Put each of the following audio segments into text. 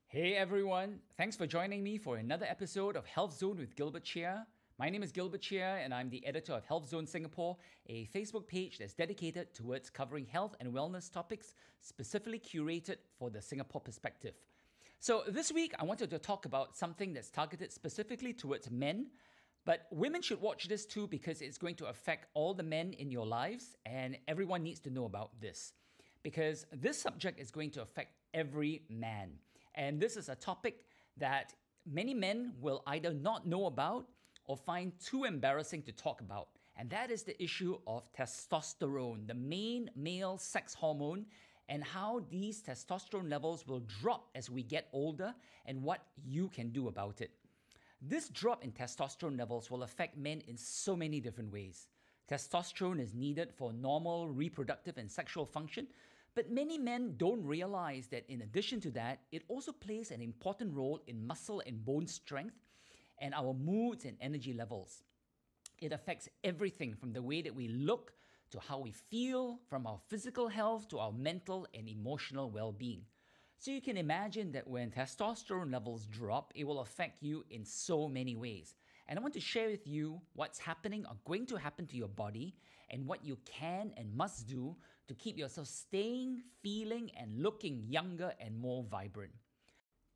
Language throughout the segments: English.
Hey everyone, thanks for joining me for another episode of Healthzone with Gilbert Cheah. My name is Gilbert Cheah and I'm the editor of Healthzone Singapore, a Facebook page that's dedicated towards covering health and wellness topics specifically curated for the Singapore perspective. So this week I wanted to talk about something that's targeted specifically towards men, but women should watch this too because it's going to affect all the men in your lives and everyone needs to know about this because this subject is going to affect every man. And this is a topic that many men will either not know about or find too embarrassing to talk about. And that is the issue of testosterone, the main male sex hormone, and how these testosterone levels will drop as we get older and what you can do about it. This drop in testosterone levels will affect men in so many different ways. Testosterone is needed for normal reproductive and sexual function, but many men don't realize that in addition to that, it also plays an important role in muscle and bone strength and our moods and energy levels. It affects everything from the way that we look to how we feel, from our physical health to our mental and emotional well-being. So you can imagine that when testosterone levels drop, it will affect you in so many ways. And I want to share with you what's happening or going to happen to your body and what you can and must do to keep yourself staying, feeling, and looking younger and more vibrant.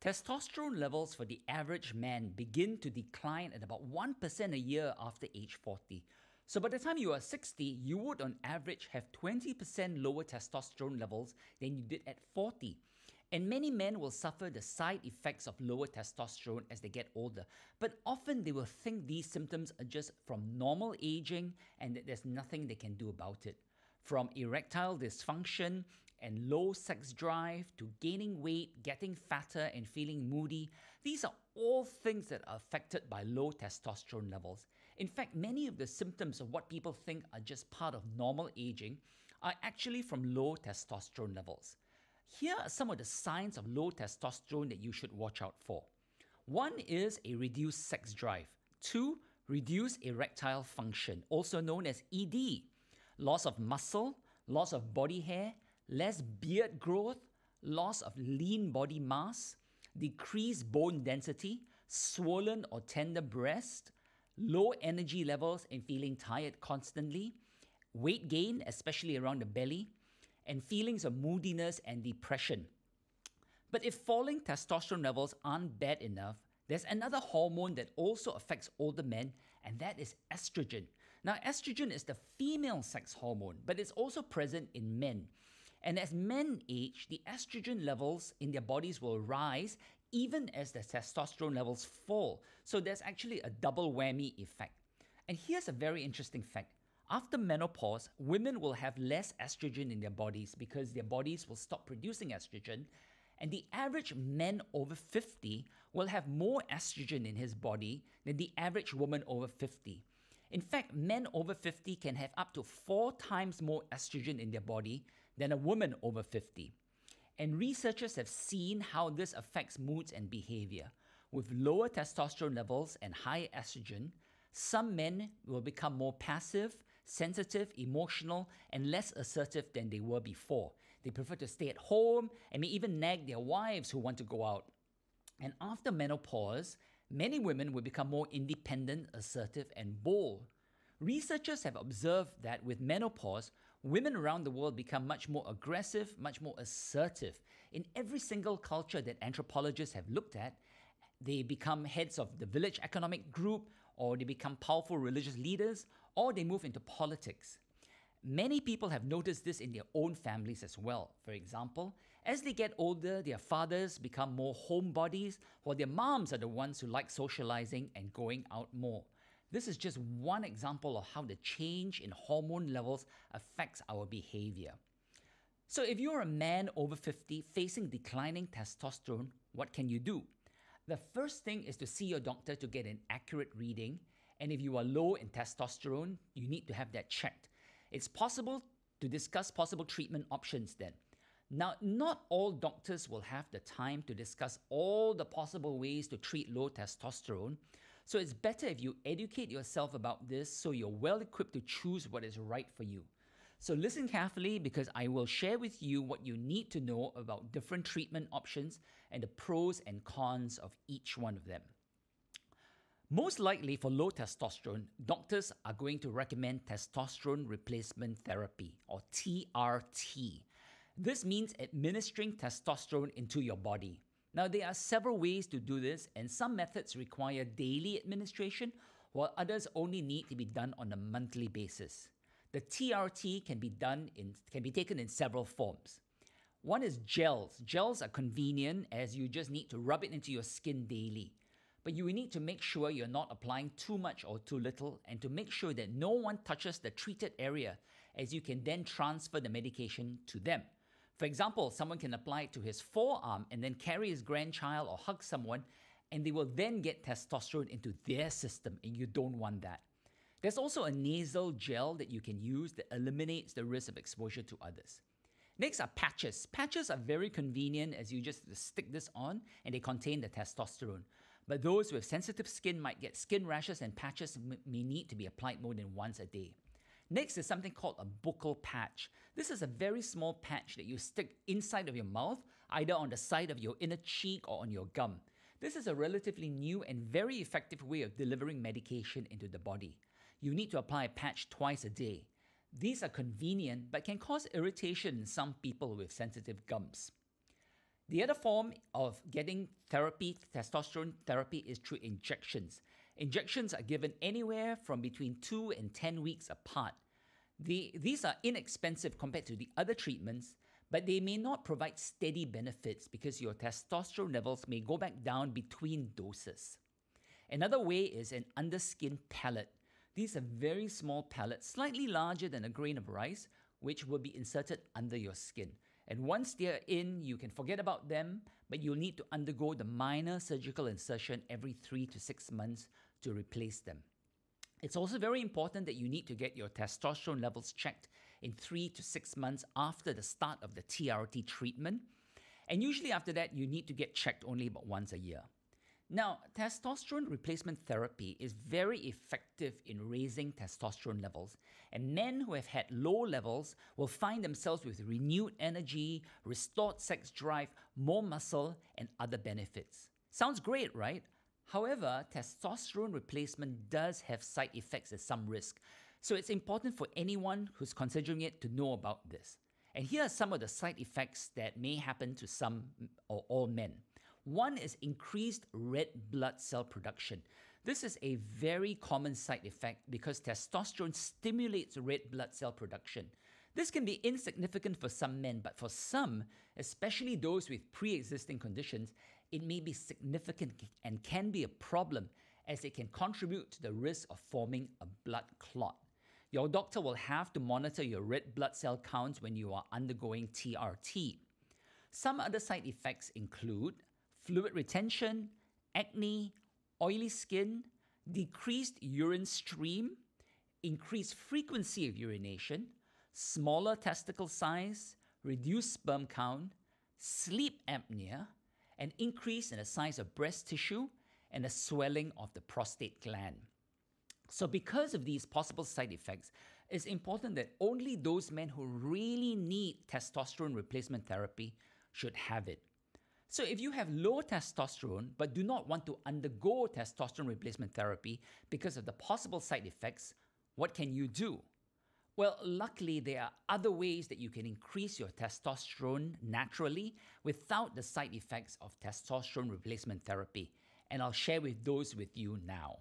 Testosterone levels for the average man begin to decline at about 1% a year after age 40. So by the time you are 60, you would on average have 20% lower testosterone levels than you did at 40. And many men will suffer the side effects of lower testosterone as they get older, but often they will think these symptoms are just from normal aging and that there's nothing they can do about it. From erectile dysfunction and low sex drive to gaining weight, getting fatter and feeling moody, these are all things that are affected by low testosterone levels. In fact, many of the symptoms of what people think are just part of normal aging are actually from low testosterone levels. Here are some of the signs of low testosterone that you should watch out for. 1 is a reduced sex drive. 2, reduced erectile function, also known as ED. Loss of muscle, loss of body hair, less beard growth, loss of lean body mass, decreased bone density, swollen or tender breast, low energy levels and feeling tired constantly, weight gain, especially around the belly, and feelings of moodiness and depression. But if falling testosterone levels aren't bad enough, there's another hormone that also affects older men, and that is estrogen. Now, estrogen is the female sex hormone, but it's also present in men. And as men age, the estrogen levels in their bodies will rise even as the testosterone levels fall. So there's actually a double whammy effect. And here's a very interesting fact. After menopause, women will have less estrogen in their bodies because their bodies will stop producing estrogen, and the average man over 50 will have more estrogen in his body than the average woman over 50. In fact, men over 50 can have up to 4 times more estrogen in their body than a woman over 50. And researchers have seen how this affects moods and behavior. With lower testosterone levels and higher estrogen, some men will become more passive, sensitive, emotional, and less assertive than they were before. They prefer to stay at home and may even nag their wives who want to go out. And after menopause, many women will become more independent, assertive, and bold. Researchers have observed that with menopause, women around the world become much more aggressive, much more assertive. In every single culture that anthropologists have looked at, they become heads of the village economic group, or they become powerful religious leaders, or they move into politics. Many people have noticed this in their own families as well. For example, as they get older, their fathers become more homebodies, while their moms are the ones who like socializing and going out more. This is just one example of how the change in hormone levels affects our behavior. So if you're a man over 50 facing declining testosterone, what can you do? The first thing is to see your doctor to get an accurate reading, and if you are low in testosterone, you need to have that checked. It's possible to discuss possible treatment options then. Now, not all doctors will have the time to discuss all the possible ways to treat low testosterone, so it's better if you educate yourself about this so you're well equipped to choose what is right for you. So listen carefully because I will share with you what you need to know about different treatment options and the pros and cons of each one of them. Most likely for low testosterone, doctors are going to recommend testosterone replacement therapy or TRT. This means administering testosterone into your body. Now, there are several ways to do this, and some methods require daily administration, while others only need to be done on a monthly basis. The TRT can be taken in several forms. One is gels. Gels are convenient as you just need to rub it into your skin daily. But you will need to make sure you're not applying too much or too little, and to make sure that no one touches the treated area, as you can then transfer the medication to them. For example, someone can apply it to his forearm and then carry his grandchild or hug someone, and they will then get testosterone into their system, and you don't want that. There's also a nasal gel that you can use that eliminates the risk of exposure to others. Next are patches. Patches are very convenient as you just stick this on and they contain the testosterone. But those with sensitive skin might get skin rashes, and patches may need to be applied more than once a day. Next is something called a buccal patch. This is a very small patch that you stick inside of your mouth, either on the side of your inner cheek or on your gum. This is a relatively new and very effective way of delivering medication into the body. You need to apply a patch twice a day. These are convenient but can cause irritation in some people with sensitive gums. The other form of getting therapy, testosterone therapy, is through injections. Injections are given anywhere from between 2 and 10 weeks apart. These are inexpensive compared to the other treatments, but they may not provide steady benefits because your testosterone levels may go back down between doses. Another way is an underskin pellet. These are very small pellets, slightly larger than a grain of rice, which will be inserted under your skin. And once they're in, you can forget about them, but you'll need to undergo the minor surgical insertion every 3 to 6 months to replace them. It's also very important that you need to get your testosterone levels checked in 3 to 6 months after the start of the TRT treatment. And usually after that, you need to get checked only about once a year. Now, testosterone replacement therapy is very effective in raising testosterone levels, and men who have had low levels will find themselves with renewed energy, restored sex drive, more muscle, and other benefits. Sounds great, right? However, testosterone replacement does have side effects and some risk, so it's important for anyone who's considering it to know about this. And here are some of the side effects that may happen to some or all men. One is increased red blood cell production. This is a very common side effect because testosterone stimulates red blood cell production. This can be insignificant for some men, but for some, especially those with pre-existing conditions, it may be significant and can be a problem as it can contribute to the risk of forming a blood clot. Your doctor will have to monitor your red blood cell counts when you are undergoing TRT. Some other side effects include fluid retention, acne, oily skin, decreased urine stream, increased frequency of urination, smaller testicle size, reduced sperm count, sleep apnea, an increase in the size of breast tissue, and a swelling of the prostate gland. So because of these possible side effects, it's important that only those men who really need testosterone replacement therapy should have it. So if you have low testosterone but do not want to undergo testosterone replacement therapy because of the possible side effects, what can you do? Well, luckily there are other ways that you can increase your testosterone naturally without the side effects of testosterone replacement therapy, and I'll share those with you now.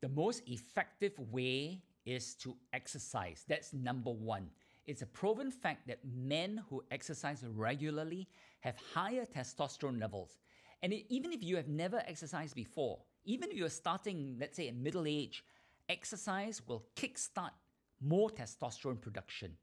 The most effective way is to exercise. That's number one. It's a proven fact that men who exercise regularly have higher testosterone levels. And even if you have never exercised before, even if you're starting, let's say, at middle age, exercise will kickstart more testosterone production.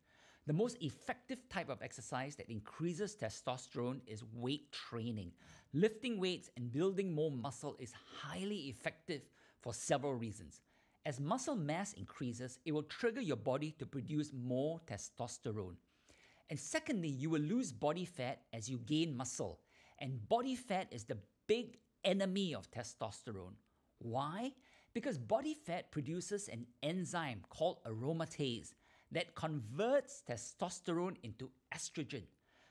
The most effective type of exercise that increases testosterone is weight training. Lifting weights and building more muscle is highly effective for several reasons. As muscle mass increases, it will trigger your body to produce more testosterone. And secondly, you will lose body fat as you gain muscle. And body fat is the big enemy of testosterone. Why? Because body fat produces an enzyme called aromatase that converts testosterone into estrogen.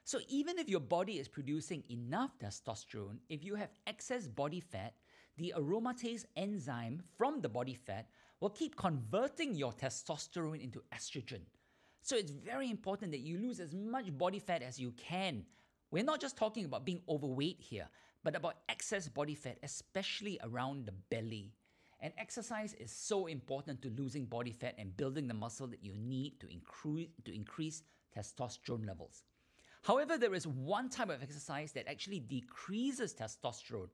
So even if your body is producing enough testosterone, if you have excess body fat, the aromatase enzyme from the body fat will keep converting your testosterone into estrogen. So it's very important that you lose as much body fat as you can. We're not just talking about being overweight here, but about excess body fat, especially around the belly. And exercise is so important to losing body fat and building the muscle that you need to increase testosterone levels. However, there is one type of exercise that actually decreases testosterone,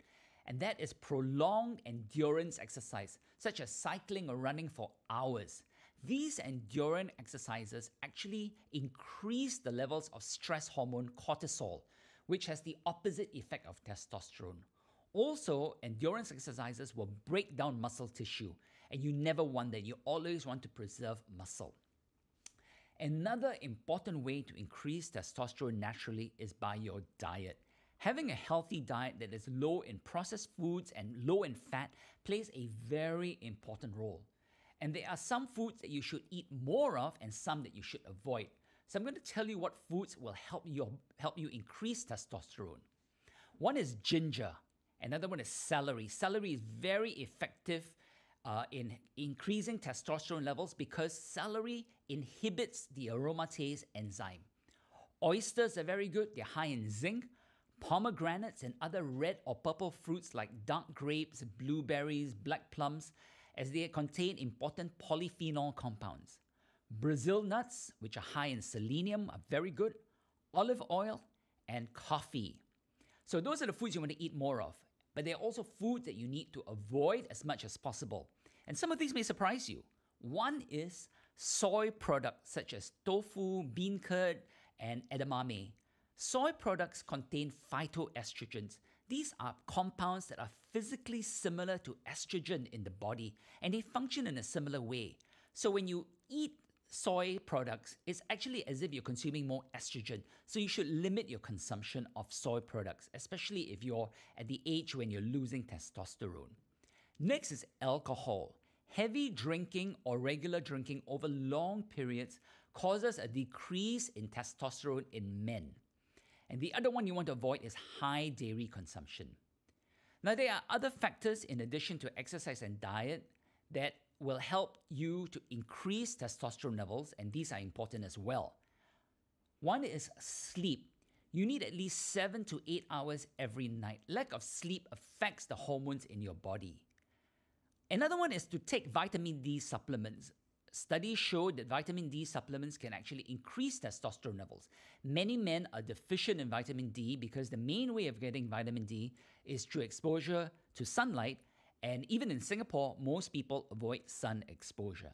and that is prolonged endurance exercise, such as cycling or running for hours. These endurance exercises actually increase the levels of stress hormone cortisol, which has the opposite effect of testosterone. Also, endurance exercises will break down muscle tissue, and you never want that. You always want to preserve muscle. Another important way to increase testosterone naturally is by your diet. Having a healthy diet that is low in processed foods and low in fat plays a very important role. And there are some foods that you should eat more of and some that you should avoid. So I'm going to tell you what foods will help you increase testosterone. One is ginger. Another one is celery. Celery is very effective in increasing testosterone levels because celery inhibits the aromatase enzyme. Oysters are very good. They're high in zinc. Pomegranates and other red or purple fruits like dark grapes, blueberries, black plums, as they contain important polyphenol compounds. Brazil nuts, which are high in selenium, are very good. Olive oil and coffee. So those are the foods you want to eat more of. But there are also foods that you need to avoid as much as possible. And some of these may surprise you. One is soy products such as tofu, bean curd, and edamame. Soy products contain phytoestrogens. These are compounds that are physically similar to estrogen in the body, and they function in a similar way. So when you eat soy products, it's actually as if you're consuming more estrogen. So you should limit your consumption of soy products, especially if you're at the age when you're losing testosterone. Next is alcohol. Heavy drinking or regular drinking over long periods causes a decrease in testosterone in men. And the other one you want to avoid is high dairy consumption. Now, there are other factors in addition to exercise and diet that will help you to increase testosterone levels, and these are important as well. One is sleep. You need at least 7 to 8 hours every night. Lack of sleep affects the hormones in your body. Another one is to take vitamin D supplements. Studies show that vitamin D supplements can actually increase testosterone levels. Many men are deficient in vitamin D because the main way of getting vitamin D is through exposure to sunlight, and even in Singapore, most people avoid sun exposure.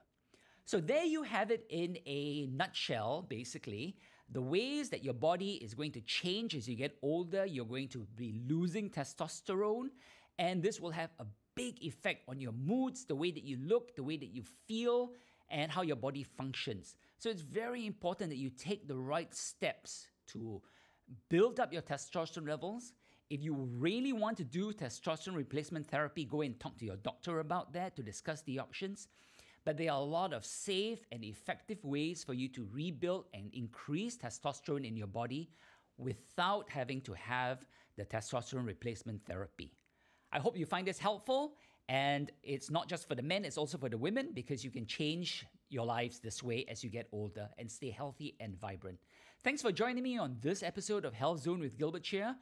So there you have it in a nutshell, basically. The ways that your body is going to change as you get older, you're going to be losing testosterone, and this will have a big effect on your moods, the way that you look, the way that you feel, and how your body functions. So it's very important that you take the right steps to build up your testosterone levels. If you really want to do testosterone replacement therapy, go and talk to your doctor about that to discuss the options. But there are a lot of safe and effective ways for you to rebuild and increase testosterone in your body without having to have the testosterone replacement therapy. I hope you find this helpful, and it's not just for the men, it's also for the women, because you can change your lives this way as you get older and stay healthy and vibrant. Thanks for joining me on this episode of Healthzone with Gilbert Cheah.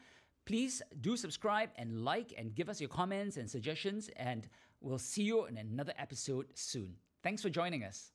Please do subscribe and like and give us your comments and suggestions, and we'll see you in another episode soon. Thanks for joining us.